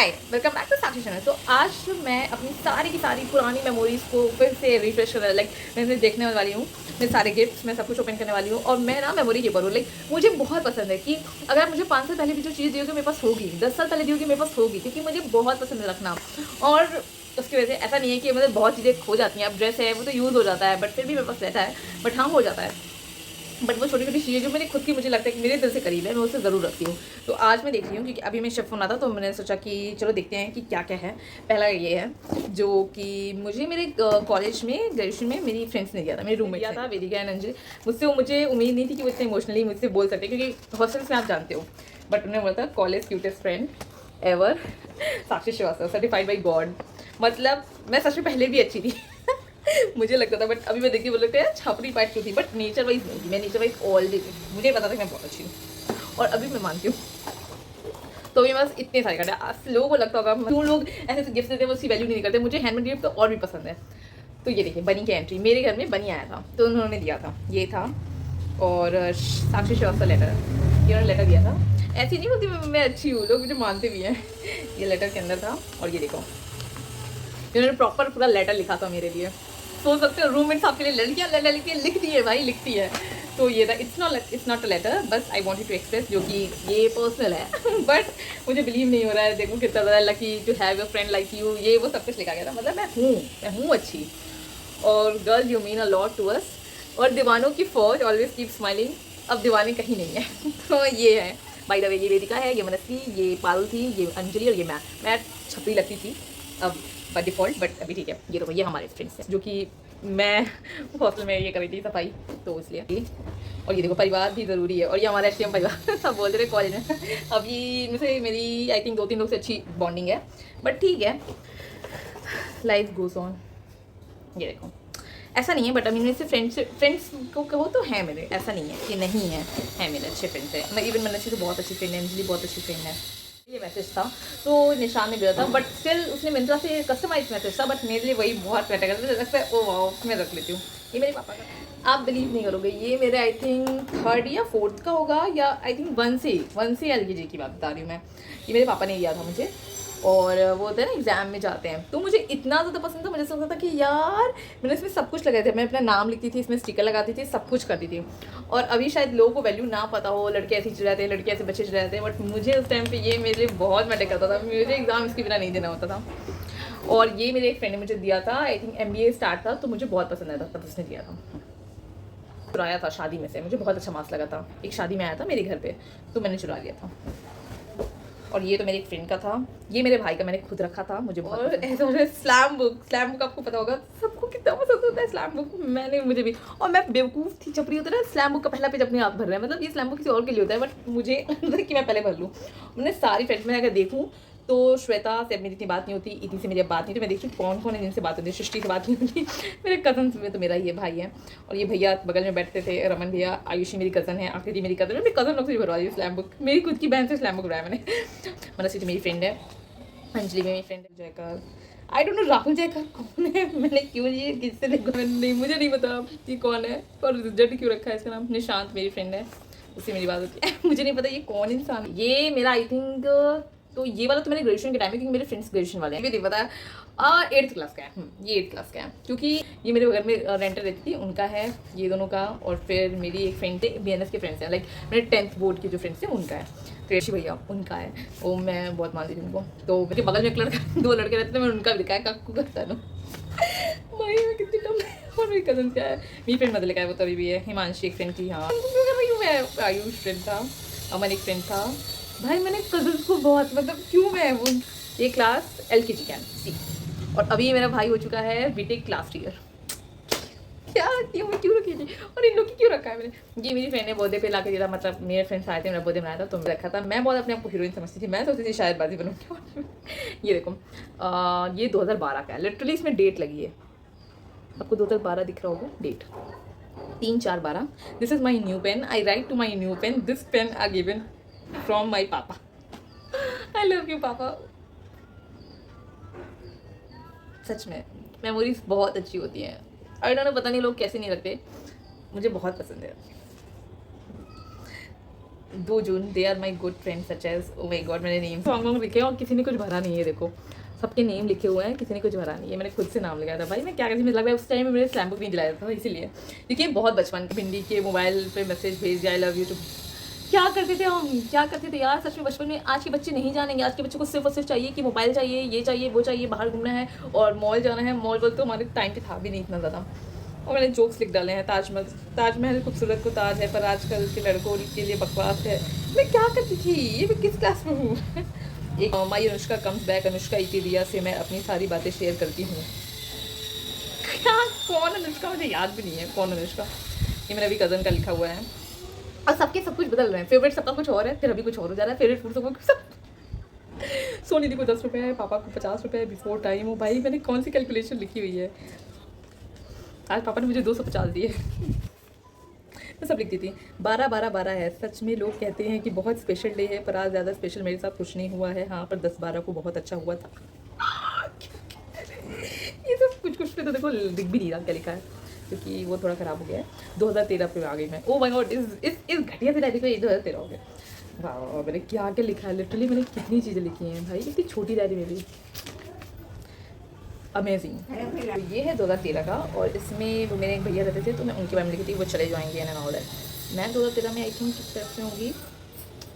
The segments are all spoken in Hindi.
Hi welcome back to Sakshi channel. तो आज मैं अपनी सारी की सारी पुरानी मेमोरीज़ को फिर से रिफ्रेश करने मैं देखने वाली हूँ। मेरे सारे गिफ्ट्स मैं सब कुछ ओपन करने वाली हूँ और मैं ना मेमोरी कीपर हूँ। मुझे बहुत पसंद है कि अगर मुझे 5 साल पहले भी जो चीज़ दी होगी मेरे पास होगी, 10 साल पहले दी होगी मेरे पास होगी, क्योंकि मुझे बहुत पसंद है रखना। और उसकी वजह से ऐसा नहीं है कि मतलब बहुत चीज़ें खो जाती हैं। अब ड्रेस है वो तो यूज़ हो जाता है, बट फिर भी मेरे पास रहता है, बट हाँ हो जाता है। बट वो छोटी छोटी चीज़ें जो मेरी खुद की मुझे लगता है कि मेरे दिल से करीब है, मैं उसे ज़रूर रखती हूँ। तो आज मैं देख रही हूँ क्योंकि अभी मैं शिफ्ट होना था, तो मैंने सोचा कि चलो देखते हैं कि क्या क्या है। पहला ये है जो कि मुझे मेरे कॉलेज में ग्रेजुएशन में मेरी फ्रेंड्स ने दिया था, मेरे रूममेट दिया था, वेदिका एंड अंजलि। मुझे उम्मीद नहीं थी कि वो इतने इमोशनली मुझसे बोल सकते, क्योंकि हॉस्टल्स में आप जानते हो। बट उन्होंने बोला था college cutest friend ever Sakshi Shrivastava certified by God. मतलब मैं सच में पहले भी अच्छी थी मुझे लगता था, बट अभी मैं देखती बोल लगता है छपरी पार्ट क्यों थी, बट नेचर वाइज नहीं थी। मैं नेचर वाइज ऑलरेडी थी, मुझे पता था कि मैं बहुत अच्छी हूँ और अभी मैं मानती हूँ। तो मेरे पास इतने सारे कार्ड है। लोगों को लगता होगा क्यों लोग ऐसे गिफ्ट देते हैं वो उसकी वैल्यू नहीं करते। मुझे हैंडमेड गिफ्ट तो और भी पसंद है। तो ये देखिए बनी की एंट्री, मेरे घर में बनी आया था तो उन्होंने दिया था, ये था। और साक्षी श्रीवास्तव लेटर, ये उन्होंने लेटर दिया था। ऐसी नहीं होती मैं अच्छी हूँ, लोग मुझे मानते भी हैं। ये लेटर के अंदर था और ये देखो इन्होंने प्रॉपर पूरा लेटर लिखा था मेरे लिए। सोच सकते हो रूममेट्स आपके लिए लड़कियाँ लिखती है भाई, लिखती है। तो ये था, इट्स नॉट अ लेटर, बस आई वांटेड टू एक्सप्रेस, जो कि ये पर्सनल है बट मुझे बिलीव नहीं हो रहा है। देखो कितना ज़्यादा lucky to have your friend like you, ये वो सब कुछ लिखा गया था। मतलब मैं हूँ अच्छी। और girl you mean a lot to us. और दीवानों की फौज ऑलवेज कीप स्माइलिंग। अब दीवाने कहीं नहीं है तो ये है। बाय द वे ये वेदिका है, ये मनस्वी, ये पारुल थी, ये अंजलि और ये मैं छपरी लगती थी अब बाय डिफ़ॉल्ट, बट अभी ठीक है। ये देखो ये हमारे फ्रेंड्स हैं, जो कि मैं हॉस्टल में ये कर रही थी सफाई, तो इसलिए। और ये देखो परिवार भी ज़रूरी है, और ये हमारा एचटीएम परिवार सब बोलते थे कॉलेज में। अभी इनमें से मेरी आई थिंक 2-3 लोग से अच्छी बॉन्डिंग है, बट ठीक है, लाइफ गोज़ ऑन। ये देखो ऐसा नहीं है, बट अभी मेरे से फ्रेंड्स को कहो तो है मेरे, ऐसा नहीं है कि नहीं है मेरे अच्छे फ्रेंड्स है। मैं इवन मनसी तो बहुत अच्छी फ्रेंड है, अंजलि बहुत अच्छी फ्रेंड है। ये मैसेज था तो निशान ने दिया था, बट स्टिल उसने मिंत्रा से कस्टमाइज मैसेज था, बट मेरे लिए वही बहुत मैटर करता है। लगता है ओ वाह मैं रख लेती हूँ। ये मेरे पापा का, आप बिलीव नहीं करोगे, ये मेरे आई थिंक 3rd या 4th का होगा, या आई थिंक 1 से LKG की बात बता रही हूँ मैं। ये मेरे पापा ने दिया था मुझे, और वो होता है ना एग्ज़ाम में जाते हैं, तो मुझे इतना ज़्यादा पसंद था। मुझे ऐसा लगता था कि यार मैंने इसमें सब कुछ लगाए थे, मैं अपना नाम लिखती थी, इसमें स्टिकर लगाती थी, सब कुछ करती थी। और अभी शायद लोगों को वैल्यू ना पता हो, लड़के ऐसे चिल्लाते हैं, लड़के ऐसे बच्चे चिल्लाते हैं, बट मुझे उस टाइम पे ये मेरे लिए बहुत मैटर करता था। मुझे एग्ज़ाम इसके बिना नहीं देना होता था। और ये मेरे एक फ्रेंड ने मुझे दिया था, आई थिंक MBA स्टार्ट था, तो मुझे बहुत पसंद आया था, तब उसने दिया था। चुराया था शादी में से, मुझे बहुत अच्छा मार्क्स लगा था। एक शादी में आया था मेरे घर पे, तो मैंने चुरा लिया था। और ये तो मेरे एक फ्रेंड का था, ये मेरे भाई का मैंने खुद रखा था, मुझे बहुत ऐसा। स्लैम बुक आपको पता होगा, सबको कितना पसंद होता है स्लैम बुक, मुझे भी। और मैं बेवकूफ़ थी, छपरी होता है ना, स्लैम बुक का पहला पेज अपने आप भर रहा है। मतलब ये स्लैम बुक किसी और के लिए होता है, बट मुझे अंदर कि मैं पहले भर लूँ। मैंने सारी फ्रेंड्स में अगर देखूँ तो श्वेता से मेरी इतनी बात नहीं होती, इतनी से मेरी अब बात नहीं, तो मैं देखती हूँ कौन कौन है जिनसे बात होती है। सृष्टि से बात नहीं होती मेरे कज़न में तो मेरा ये भाई है, और ये भैया बगल में बैठते थे, रमन भैया। आयुषी मेरी कज़न है, आकृति मेरी कज़न है। मेरी कज़न लोग से भरवा दी स्लैम बुक, मेरी खुद की बहन से स्लैम बुक भरवाया मैंने। मनसी तो मेरी फ्रेंड है, अंजलि मेरी फ्रेंड है, Jaykar I don't know Rahul Jaykar कौन है, मैंने क्यों ये किससे नहीं, मुझे नहीं पता ये कौन है, और जड क्यों रखा है इसका नाम। निशांत मेरी फ्रेंड है, उससे मेरी बात होती है मुझे नहीं पता ये कौन इंसान। ये मेरा आई थिंक, तो ये वाला तो मेरे ग्रेजुएशन के टाइम है, क्योंकि मेरे फ्रेंड्स ग्रेजुएशन वाले हैं। ये नहीं पता 8th क्लास का है, ये 8th क्लास का है, क्योंकि ये मेरे घर में रेंटर रहती थी, उनका है ये दोनों का। और फिर मेरी एक फ्रेंड थे, BNS के फ्रेंड्स हैं, लाइक मेरे 10th बोर्ड के जो फ्रेंड्स हैं उनका है। कृषि भैया उनका है, वो मैं बहुत मानती थी उनको। तो मेरे बगल में एक लड़का 2 लड़के रहते थे, मैंने उनका भी दिखाया काकू का तनु भाई मैं कितनी टम। और मेरी कज़न क्या है, मेरी फ्रेंड मतलब है वो तभी भी है। हिमांशी एक फ्रेंड थी, हाँ क्यों कर रही हूँ मैं। आयुष फ्रेंड था, अमन एक फ्रेंड था। भाई मैंने कज़न को बहुत, मतलब क्यों मैं वो। ये क्लास LKG का सी, और अभी ये मेरा भाई हो चुका है बीटेक लास्ट ईयर। क्या क्यों रखी थी, और इन लोग की क्यों रखा है मैंने। ये मेरी फ्रेंड ने बर्थडे पे ला के दिया था, मतलब मेरे फ्रेंड्स आए थे, मेरा बर्थडे बनाया था, तो मैं रखा था। मैं बहुत अपने आप को हीरोइन समझती थी, मैं सोचती थी शायद बाजी बनूंगी ये देखो ये 2012 का है, लिटरली इसमें डेट लगी है, आपको 2012 दिख रहा होगा date, 3/4/12। This is my new pen, I write to my new pen, this pen are given from my papa. I love you पापा। सच में मेमोरीज बहुत अच्छी होती हैं। आई डोंट नो, पता नहीं लोग कैसे नहीं रखते, मुझे बहुत पसंद है। 2 जून, they are my good friend such as, oh my god मैंने नेम सॉन्ग लिखे और किसी ने कुछ भरा नहीं है, देखो सबके नेम लिखे हुए हैं, किसी ने कुछ भरा नहीं है, मैंने खुद से नाम लगाया था। भाई मैं क्या करती, मुझे लग रहा है उस टाइम में मेरे स्लैम बुक नहीं दिलाया था इसीलिए, क्योंकि बहुत बचपन भिंडी के मोबाइल पे मैसेज भेज दिया आई लव यू टू, क्या करते थे हम, क्या करते थे यार सच में बचपन में। आज के बच्चे नहीं जानेंगे, आज के बच्चों को सिर्फ और सिर्फ चाहिए कि मोबाइल चाहिए, ये चाहिए, वो चाहिए, बाहर घूमना है और मॉल जाना है। मॉल बोल तो हमारे टाइम पे था भी नहीं इतना ज़्यादा। और मैंने जोक्स लिख डाले हैं, ताजमहल खूबसूरत को ताज है पर आजकल के लड़कों के लिए बकवास है। मैं क्या करती थी, ये मैं किस क्लास में हूँ। एक माई अनुष्का कम्स बैक, अनुष्का इतिरिया से मैं अपनी सारी बातें शेयर करती हूँ। क्या, कौन अनुष्का, मुझे याद भी नहीं है कौन अनुष्का। ये मेरे अभी कज़न का लिखा हुआ है और सबके सब कुछ बदल रहे हैं। फेवरेट सबका कुछ और है, फिर अभी कुछ और हो जा रहा है। फेवरेट फूड सबका सब सोनी दी को 10 रुपये है, पापा को 50 रुपये है, बिफोर टाइम हो। भाई मैंने कौन सी कैलकुलेशन लिखी हुई है, आज पापा ने मुझे 250 दिए। मैं सब लिखती थी। 12-12-12 है, सच में लोग कहते हैं कि बहुत स्पेशल डे है, पर आज ज़्यादा स्पेशल मेरे साथ कुछ नहीं हुआ है। हाँ पर 10-12 को बहुत अच्छा हुआ था। ये सब कुछ कुछ पे तो देखो दिख भी नहीं रहा क्या लिखा है, क्योंकि वो थोड़ा ख़राब हो गया है। 2013 पे आ गई मैं। ओ माय गॉड, इस घटिया से डायरी पे 2013 हो गया। वाह मैंने क्या क्या लिखा है, लिटरली मैंने कितनी चीज़ें लिखी हैं भाई, इतनी छोटी डायरी में भी। अमेजिंग। तो ये है 2013 का, और इसमें वो मेरे एक भैया रहते थे तो मैं उनके बारे में लिखी थी, वो चले जाएंगे एंड ऑल दैट। मैं 2013 में आई थिंक किस तरह से होंगी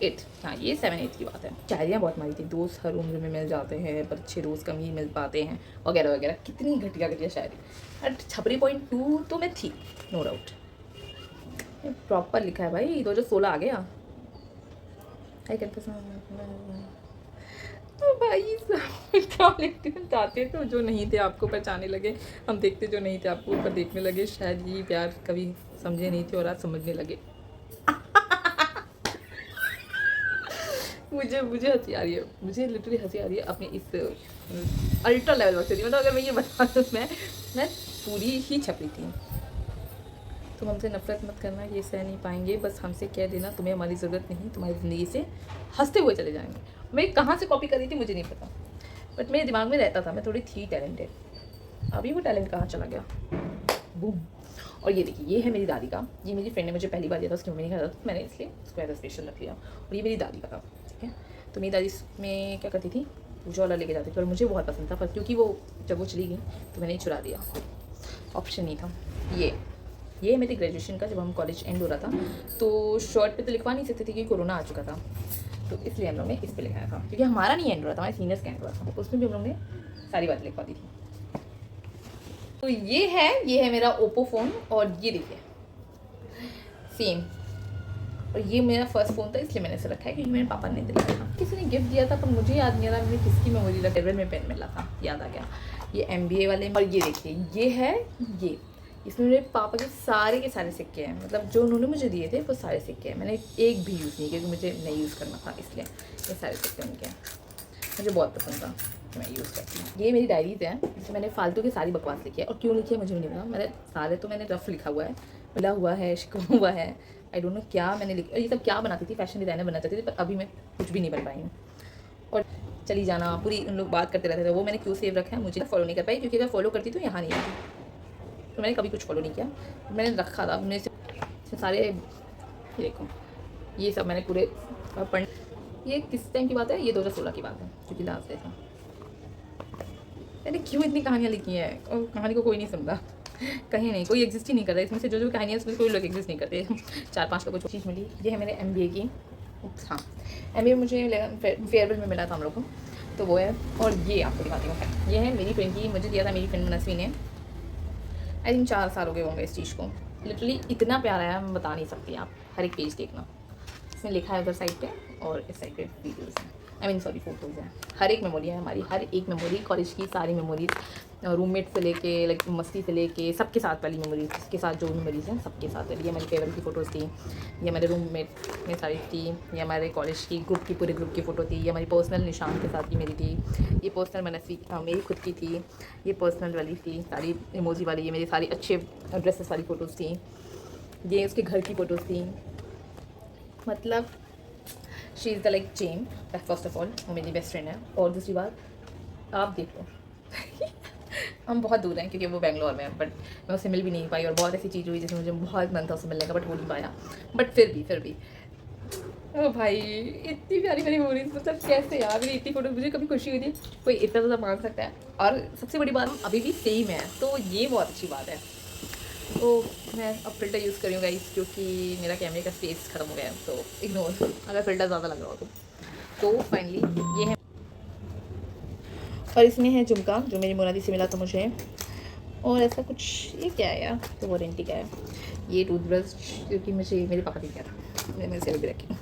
8, हाँ ये 7-8 की बात है। शायरियाँ बहुत मारी थी, दोस्त हर उम्र में मिल जाते हैं पर अच्छे दोस्त कम ही मिल पाते हैं, वगैरह वगैरह। कितनी घटिया घटिया शायरी। एंड छपरी .2 तो मैं थी, नो डाउट। प्रॉपर लिखा है भाई, 2016 आ गया। आई तो भाई क्या लिखते हैं, चाहते तो जो नहीं थे आपको पहचाने लगे, हम देखते जो नहीं थे आपको ऊपर देखने लगे, शायद ये प्यार कभी समझे नहीं थे और आज समझने लगे। मुझे हंसी आ रही है, मुझे लिटरली हंसी आ रही है अपने इस अल्ट्रा लेवल वर्क से। मतलब अगर मैं ये बता दूँ, मैं पूरी ही छपी थी। तुम हमसे नफरत मत करना, ये सह नहीं पाएंगे, बस हमसे कह देना तुम्हें हमारी ज़रूरत नहीं, तुम्हारी ज़िंदगी से हंसते हुए चले जाएंगे। मैं कहाँ से कॉपी कर रही थी मुझे नहीं पता, बट मेरे दिमाग में रहता था, मैं थोड़ी थी टैलेंटेड। अभी वो टैलेंट कहाँ चला गया, बूम। और ये देखिए, ये है मेरी दादी का, ये मेरी फ्रेंड ने मुझे पहली बार दिया था, उसकी मम्मी ने कहा था, तो मैंने इसलिए उसको एज स्पेशल रख लिया। और ये मेरी दादी का था, ठीक है। तो मेरी दादी में क्या करती थी, पूजा वाला लेके जाती थी, और मुझे बहुत पसंद था, पर क्योंकि वो जब वो चली गई तो मैंने चुरा लिया, ऑप्शन नहीं था। ये मेरी ग्रेजुएशन का, जब हम कॉलेज एंड हो रहा था तो शर्ट पे तो लिखवा नहीं सकते थे क्योंकि कोरोना आ चुका था, तो इसलिए हम लोग ने इस पे लिखाया था, क्योंकि हमारा नहीं एंड हो रहा था, हमारे सीनियर्स का एंड हो रहा था, तो उसमें भी हम लोग ने सारी बातें लिखवा दी थी। तो ये है मेरा ओप्पो फ़ोन, और ये देखिए सेम। और ये मेरा फर्स्ट फ़ोन था, इसलिए मैंने इसे रखा है क्योंकि मेरे पापा ने दिलाया था। किसी ने गिफ्ट दिया था पर मुझे याद नहीं आ रहा मैंने किसकी मेमोरी रखा, फेयरवेल में पेन मिला था, याद आ गया, ये MBA वाले। और ये देखिए, ये है ये, इसमें मेरे पापा के सारे सिक्के हैं, मतलब जो उन्होंने मुझे दिए थे वो सारे सिक्के हैं। मैंने एक भी यूज़ नहीं किया क्योंकि मुझे नहीं यूज़ करना था, इसलिए ये सारे सिक्के उनके हैं। मुझे बहुत पसंद था, मैं यूज़ करती हूँ। ये मेरी डायरीज़ हैं, इसमें मैंने फालतू की सारी बकवास लिखी है, और क्यों लिखी है मुझे भी नहीं पता। मैंने सारे तो मैंने रफ लिखा हुआ है, मिला हुआ है, शिकवा हुआ है, आई डोंट नो क्या मैंने लिखा। ये सब क्या बनाती थी, फैशन डिज़ाइनर बनना चाहती थी, पर अभी मैं कुछ भी नहीं बन पाई हूँ। और चली जाना पूरी, उन लोग बात करते रहते थे, वो मैंने क्यों सेव रखा है, मुझे फॉलो नहीं कर पाई, क्योंकि अगर फॉलो करती तो यहाँ नहीं आती, तो मैंने कभी कुछ फॉलो नहीं किया। मैंने रखा था मेरे से सारे, देखो ये सब मैंने पूरे पढ़। ये किस टाइम की बात है, ये 2016 की बात है, क्योंकि लास्ट डे था। मैंने क्यों इतनी कहानियाँ लिखी हैं, और कहानी को कोई नहीं सुनता, कहीं नहीं, कोई एग्जिस्ट ही नहीं करता इसमें से। जो कहानियाँ उसमें कोई लोग एग्जिस्ट नहीं करते। 4-5 लोगों को चीज़ मिली। ये है मेरे MBA की, हाँ MBA मुझे फेयरवेल में मिला था हम लोग को, तो वो है। और ये आपको दिखाती हूँ, ये है मेरी फ्रेंड की, मुझे दिया था मेरी फ्रेंड मनस्वी ने। आई थिंक 4 साल हो गए होंगे इस चीज़ को। लिटरली इतना प्यारा है, मैं बता नहीं सकती, आप हर एक पेज देखना, इसमें लिखा है उधर साइड पे, और इस साइड पे वीडियोज़ हैं, सॉरी फोटोज़ हैं। हर एक मेमोरी है हमारी, हर एक मेमोरी, कॉलेज की सारी मेमोरीज, रूममेट से लेके लाइक मस्ती से लेके सबके साथ वाली मेमोरीज, इसके साथ जो मेमोरीज हैं सबके साथ है। ये हमारी फेयरवेल की फ़ोटोज़ थी, ये हमारे रूममेट में सारी थी, ये हमारे कॉलेज की ग्रुप की, पूरे ग्रुप की फ़ोटो थी, ये हमारी पर्सनल निशान के साथ की मेरी थी, ये पर्सनल मनस्वी मेरी खुद की थी, ये पर्सनल वाली थी सारी इमोजी वाली, ये मेरी सारी अच्छे ड्रेसेस वाली फ़ोटोज़ थी, ये उसके घर की फ़ोटोज़ थी। मतलब she is the like gem, first of all वो मेरी बेस्ट फ्रेंड है। और दूसरी बात आप देखो हम बहुत दूर हैं क्योंकि वो बेंगलोर में है, बट मैं उससे मिल भी नहीं पाई, और बहुत ऐसी चीज़ हुई जिसमें मुझे बहुत मन था उससे मिलने का, बट हो नहीं पाया। बट फिर भी ओ भाई, इतनी प्यारी प्यारी मेमोरीज, मतलब कैसे यार, मेरी इतनी फोटो, मुझे कभी खुशी हुई थी कोई इतना ज़्यादा मांग सकता है। और सबसे बड़ी बात, अभी भी सेम है, तो ये बहुत अच्छी बात है। तो मैं अब फ़िल्टर यूज़ कर रही हूँ गाइस, क्योंकि मेरा कैमरे का स्पेस ख़त्म हो गया है, तो इग्नोर अगर फ़िल्टर ज़्यादा लग रहा हो तो फाइनली ये है। और इसमें है झुमका, जो मेरी मोनाली से मिला था मुझे। और ऐसा कुछ, ये क्या है यार, तो वारंटी का है। ये टूथब्रश, क्योंकि मुझे मेरे पापा ने दिया था, मैंने मेरे से भी रखी हूँ,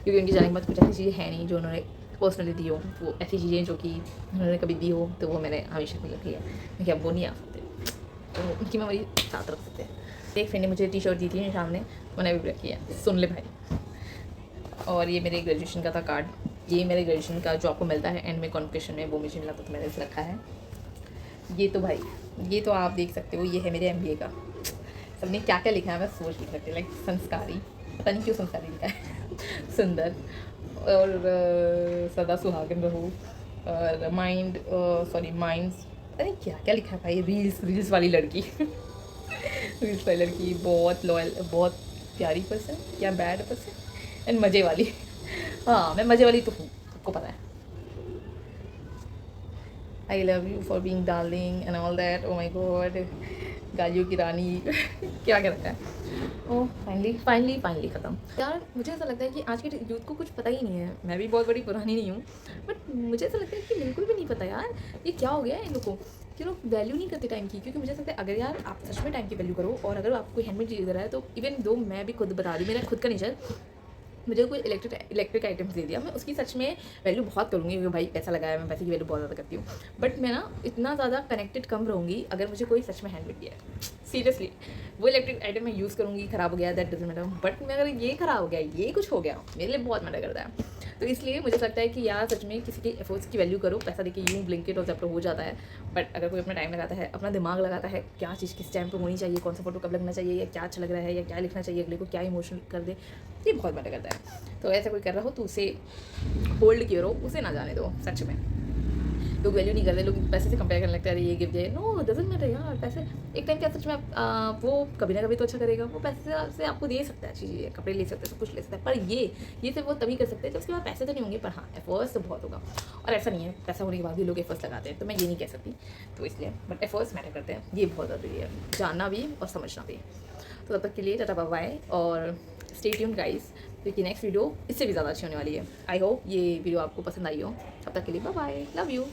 क्योंकि उनकी जाने के बाद कुछ ऐसी चीज़ें हैं नहीं जो उन्होंने पर्सनली दी हो। वो ऐसी चीज़ें जो कि उन्होंने कभी दी हो, तो वो मैंने हमेशा के लिए रखी है, क्योंकि अब वो नहीं आ सकते, तो उनकी मेमोरी साथ रख सकते हैं। एक फ्रेंड ने मुझे टी शर्ट दी थी सामने, मैंने भी रखी है, सुन ले भाई। और ये मेरे ग्रेजुएशन का था कार्ड, ये मेरे ग्रेजुएशन का जो आपको मिलता है एंड में कॉन्वोकेशन में, वो मुझे मिला था, तो मैंने इसे रखा है। ये तो भाई, ये तो आप देख सकते हो, ये है मेरे MBA का। सबने क्या क्या लिखा है मैं सोच नहीं सकती, लाइक संस्कारी, पता नहीं क्यों संस्कारी लिखा है सुंदर, और सदा सुहागन रहो, और माइंड, सॉरी माइंड्स, पता नहीं क्या क्या लिखा है भाई। रील्स वाली लड़की रील्स वाली लड़की, बहुत लॉयल, बहुत प्यारी पर्सन, क्या बैड पर्सन, एंड मज़े वाली। हाँ, मैं मज़े वाली तो हूँ, सबको पता है। I love you for being darling and all that, oh my god, गालियों की रानी क्या क्या रखा है। ओह फाइनली ख़त्म। यार मुझे ऐसा लगता है कि आज के यूथ को कुछ पता ही नहीं है। मैं भी बहुत बड़ी पुरानी नहीं हूँ, बट मुझे ऐसा लगता है कि बिल्कुल भी नहीं पता यार, ये क्या हो गया है इन लोगों को, कि लोग वैल्यू नहीं करते टाइम की। क्योंकि मुझे ऐसा लगता है अगर यार आप सच में टाइम की वैल्यू करो, और अगर आपको हैंडमेड चीज़ दे रहा है, तो इवन दो मैं भी खुद बता रही हूँ, मेरा खुद का नेचर, मुझे कोई इलेक्ट्रिक आइटम्स दे दिया, मैं उसकी सच में वैल्यू बहुत करूँगी, क्योंकि भाई पैसा लगाया, मैं पैसे की वैल्यू बहुत ज़्यादा करती हूँ। बट मैं ना इतना ज़्यादा कनेक्टेड कम रहूँगी अगर मुझे कोई सच में हैंडमेड दिया है, सीरियसली। वो इलेक्ट्रिक आइटम मैं यूज़ करूँगी, ख़राब हो गया दैट डजंट मैटर, बट मैं अगर ये ख़राब हो गया, ये कुछ हो गया, मेरे लिए बहुत मैटर करता है। तो इसलिए मुझे लगता है कि यार सच में किसी के एफर्ट्स की वैल्यू करो। पैसा देखिए यूँ ब्लिंकिट और ज़ेप्टो हो जाता है, बट अगर कोई अपना टाइम लगाता है, अपना दिमाग लगाता है, क्या चीज़ किस टाइम पे होनी चाहिए, कौन सा फोटो कब लगना चाहिए, या क्या अच्छा लग रहा है, या क्या लिखना चाहिए अगले को, क्या इमोशनल कर दे, ये बहुत मैटर करता है। तो ऐसा कोई कर रहा हो तो उसे होल्ड किए रहो, उसे ना जाने दो। सच में लोग वैल्यू नहीं करते, लोग पैसे से कंपेयर करने लगते हैं, अरे ये गिफ्ट दे, नो डजंट मैटर यार। पैसे एक टाइम क्या सच में वो कभी ना कभी तो अच्छा करेगा, वो पैसे से आपको दे सकता है अच्छी चीज़ें, कपड़े ले सकते हैं, सब कुछ ले सकता है, पर ये सिर्फ वो तभी कर सकते हैं जब उसके बाद पैसे तो नहीं होंगे, पर हाँ एफर्ट्स तो बहुत होगा। और ऐसा नहीं है पैसा होने के बाद भी लोग एफर्ट्स लगाते हैं, तो मैं ये नहीं कह सकती, तो इसलिए बट एफर्ट्स मैटर करते हैं, ये बहुत ज़रूरी है, जानना भी और समझना भी। तो तब तक के लिए टाटा बाय बाय, और स्टे ट्यून्ड गाइस, क्योंकि नेक्स्ट वीडियो इससे भी ज़्यादा अच्छी होने वाली है। आई होप ये वीडियो आपको पसंद आई हो। तब तक के लिए बाय बाय, लव यू।